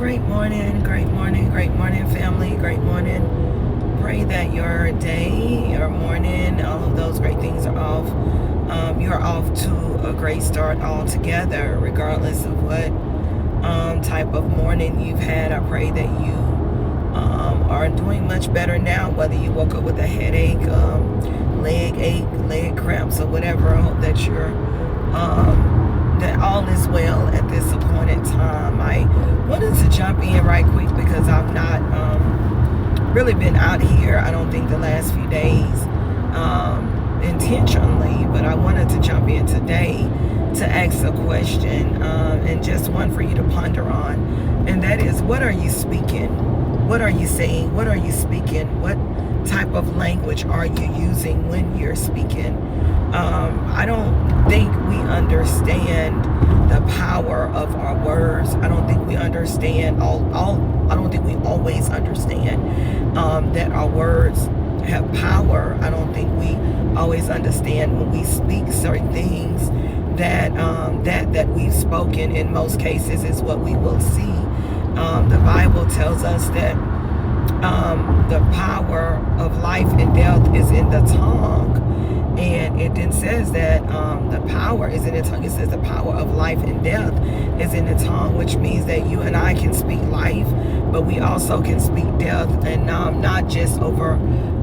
great morning, family, great morning. Pray that your day, your morning, all of those great things are off. You're off to a great start altogether, regardless of what type of morning you've had. I pray that you are doing much better now, whether you woke up with a headache, leg ache, leg cramps, or whatever. I hope that you're that all is well at this appointed time. I wanted to jump in right quick because I've not really been out here, I don't think, the last few days intentionally, but I wanted to jump in today to ask a question, and just one for you to ponder on, and that is, what are you speaking? What are you saying? What are you speaking? What type of language are you using when you're speaking? I don't think we understand the power of our words. I don't think we understand I don't think we always understand that our words have power. I don't think we always understand when we speak certain things that that we've spoken, in most cases, is what we will see. The Bible tells us that the power of life and death is in the tongue. And it then says that the power is in the tongue. It says the power of life and death is in the tongue, which means that you and I can speak life, but we also can speak death, and not just over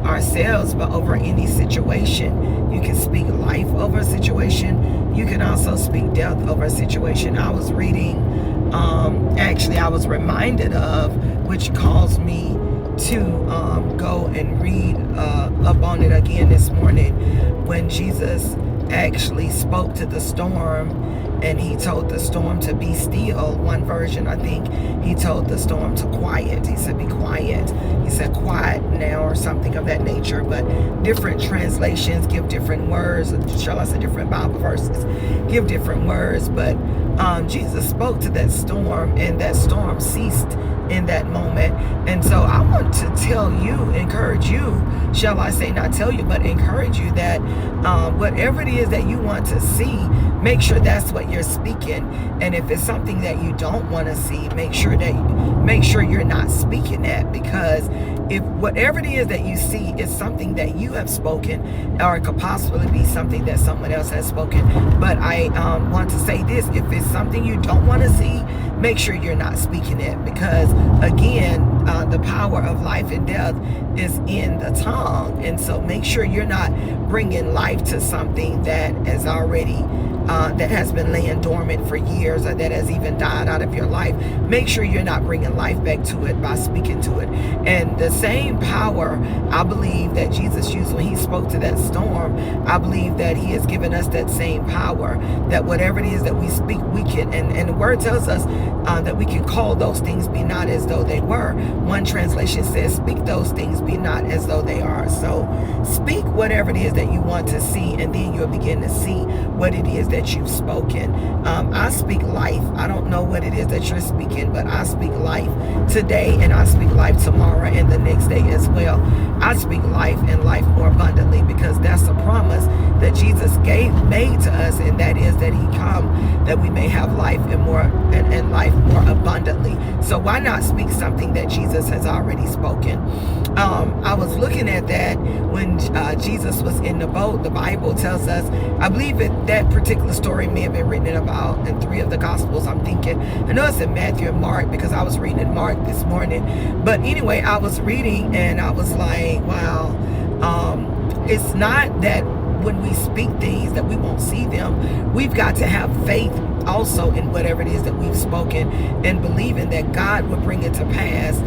ourselves, but over any situation. You can speak life over a situation. You can also speak death over a situation. I was reading, actually I was reminded of, which caused me to go and read up on it again this morning, when Jesus actually spoke to the storm and he told the storm to be still. One version, I think, he told the storm to quiet. He said, be quiet. He said, quiet now, or something of that nature. But different translations give different words, shall I say different Bible verses give different words. But Jesus spoke to that storm, and that storm ceased in that moment. And so I want to tell you, encourage you, shall I say, not tell you, but encourage you that whatever it is that you want to see, make sure that's what you're speaking. And if it's something that you don't want to see, make sure you're not speaking that, because if whatever it is that you see is something that you have spoken, or it could possibly be something that someone else has spoken. But I want to say this: if it's something you don't want to see, make sure you're not speaking it, because again, the power of life and death is in the tongue. And so make sure you're not bringing life to something that has already that has been laying dormant for years, or that has even died out of your life. Make sure you're not bringing life back to it by speaking to it. And the same power, I believe, that Jesus used when he spoke to that storm, I believe that he has given us that same power, that whatever it is that we speak, we can, and the word tells us that we can call those things be not as though they were. One translation says, speak those things be not as though they are. So speak whatever it is that you want to see, and then you'll begin to see what it is that you've spoken. I speak life. I don't know what it is that you're speaking, but I speak life today, and I speak life tomorrow and the next day as well. I speak life, and life more abundantly, because that's a promise that Jesus made to us, and that is that he come that we may have life and life more abundantly. So why not speak something that Jesus has already spoken? I was looking at that when Jesus was in the boat. The Bible tells us, I believe that particular story may have been written in 3 of the Gospels, I'm thinking. I know it's in Matthew and Mark, because I was reading in Mark this morning. But anyway, I was reading and I was like, wow, it's not that when we speak things that we won't see them. We've got to have faith also in whatever it is that we've spoken, and believing that God will bring it to pass.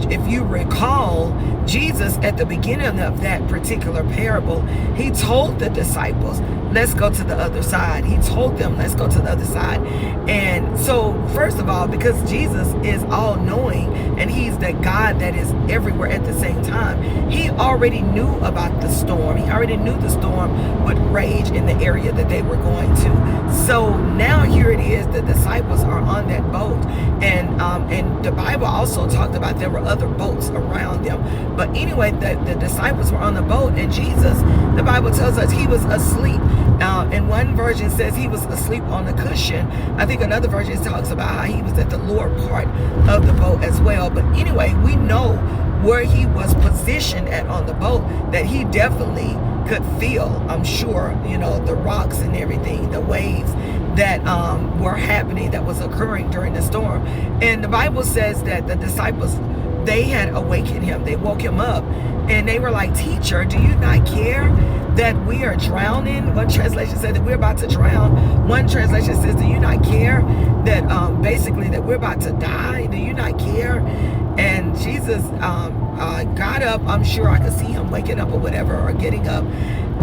If you recall, Jesus, at the beginning of that particular parable, he told the disciples, let's go to the other side. He told them, let's go to the other side. And so, first of all, because Jesus is all-knowing, and he's the God that is everywhere at the same time, he already knew about the storm. He already knew the storm would rage in the area that they were going to. So now here it is the disciples are on that boat, and the Bible also talked about there were other boats around them. But anyway, the disciples were on the boat, and Jesus, the Bible tells us he was asleep. And one version says he was asleep on the cushion. I think another version talks about how he was at the lower part of the boat as well. But anyway, we know where he was positioned at on the boat, that he definitely could feel, I'm sure, the rocks and everything, the waves that were happening, that was occurring during the storm. And the Bible says that the disciples, they had awakened him. They woke him up, and they were like, "Teacher, do you not care that we are drowning?" One translation said that we're about to drown. One translation says, "Do you not care that basically that we're about to die? Do you not care?" And Jesus got up. I'm sure I could see him waking up or whatever, or getting up.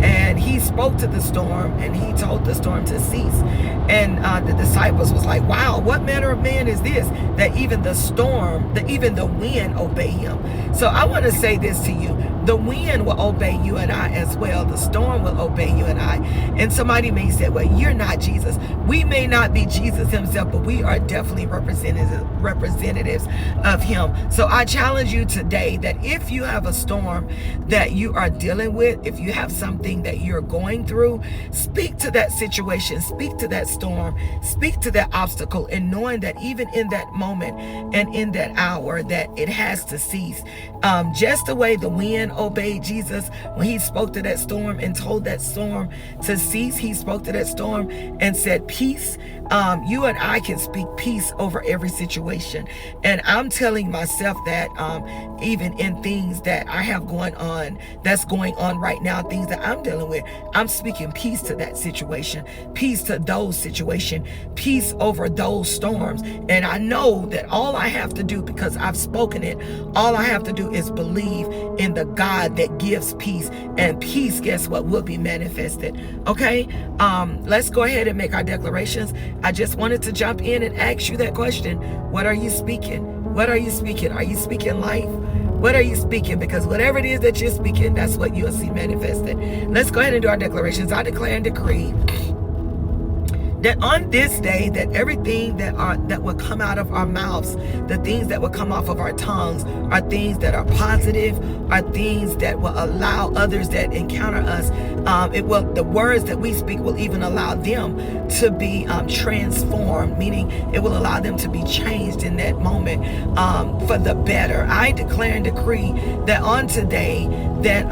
And he spoke to the storm, and he told the storm to cease. And the disciples was like, "Wow, what manner of man is this, that even the storm, that even the wind obey him?" So I want to say this to you. The wind will obey you and I as well. The storm will obey you and I. And somebody may say, "Well, you're not Jesus." We may not be Jesus himself, but we are definitely representatives of him. So I challenge you today that if you have a storm that you are dealing with, if you have something that you're going through, speak to that situation, speak to that storm, speak to that obstacle, and knowing that even in that moment and in that hour that it has to cease. Just the way the wind obeyed Jesus when he spoke to that storm and told that storm to cease. He spoke to that storm and said, "Peace." You and I can speak peace over every situation. And I'm telling myself that even in things that I have going on, that's going on right now, things that I'm dealing with, I'm speaking peace to that situation, peace to those situations, peace over those storms. And I know that all I have to do, because I've spoken it, all I have to do is believe in the God that gives peace. And peace, guess what, will be manifested. Okay, let's go ahead and make our declarations. I just wanted to jump in and ask you that question. What are you speaking? What are you speaking? Are you speaking life? What are you speaking? Because whatever it is that you're speaking, that's what you'll see manifested. Let's go ahead and do our declarations. I declare and decree that on this day, that everything that will come out of our mouths, the things that will come off of our tongues, are things that are positive, are things that will allow others that encounter us, the words that we speak will even allow them to be transformed, meaning it will allow them to be changed in that moment for the better. I declare and decree that on today, that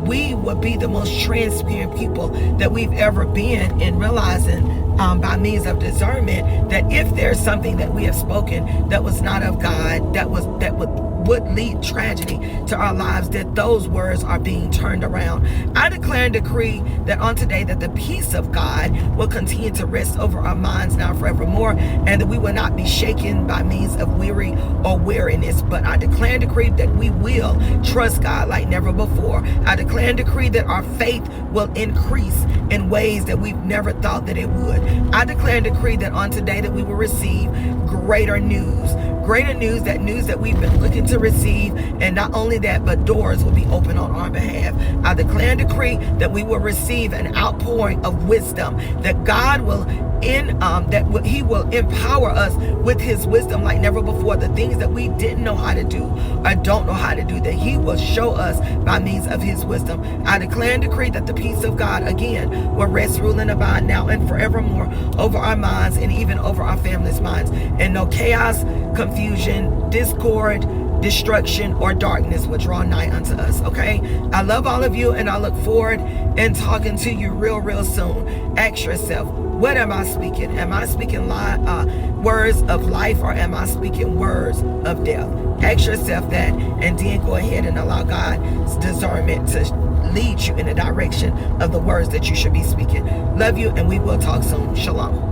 we will be the most transparent people that we've ever been, in realizing by means of discernment that if there's something that we have spoken that was not of God, that would lead tragedy to our lives, that those words are being turned around. I declare and decree that on today, that the peace of God will continue to rest over our minds now forevermore, and that we will not be shaken by means of weary or weariness. But I declare and decree that we will trust God like never before. I declare and decree that our faith will increase in ways that we've never thought that it would. I declare and decree that on today that we will receive greater news, that news that we've been looking to receive. And not only that, but doors will be open on our behalf. I declare and decree that we will receive an outpouring of wisdom, that God will he will empower us with his wisdom like never before. The things that we didn't know how to do or don't know how to do, that he will show us by means of his wisdom. I declare and decree that the peace of God again will rest, rule, and abide now and forevermore over our minds and even over our families' minds. And no chaos, confusion, discord, destruction, or darkness will draw nigh unto us. Okay, I love all of you, and I look forward in talking to you real soon. Ask yourself, what am I speaking? Am I speaking words of life, or am I speaking words of death? Ask yourself that, and then go ahead and allow God's discernment to lead you in the direction of the words that you should be speaking. Love you, and we will talk soon. Shalom.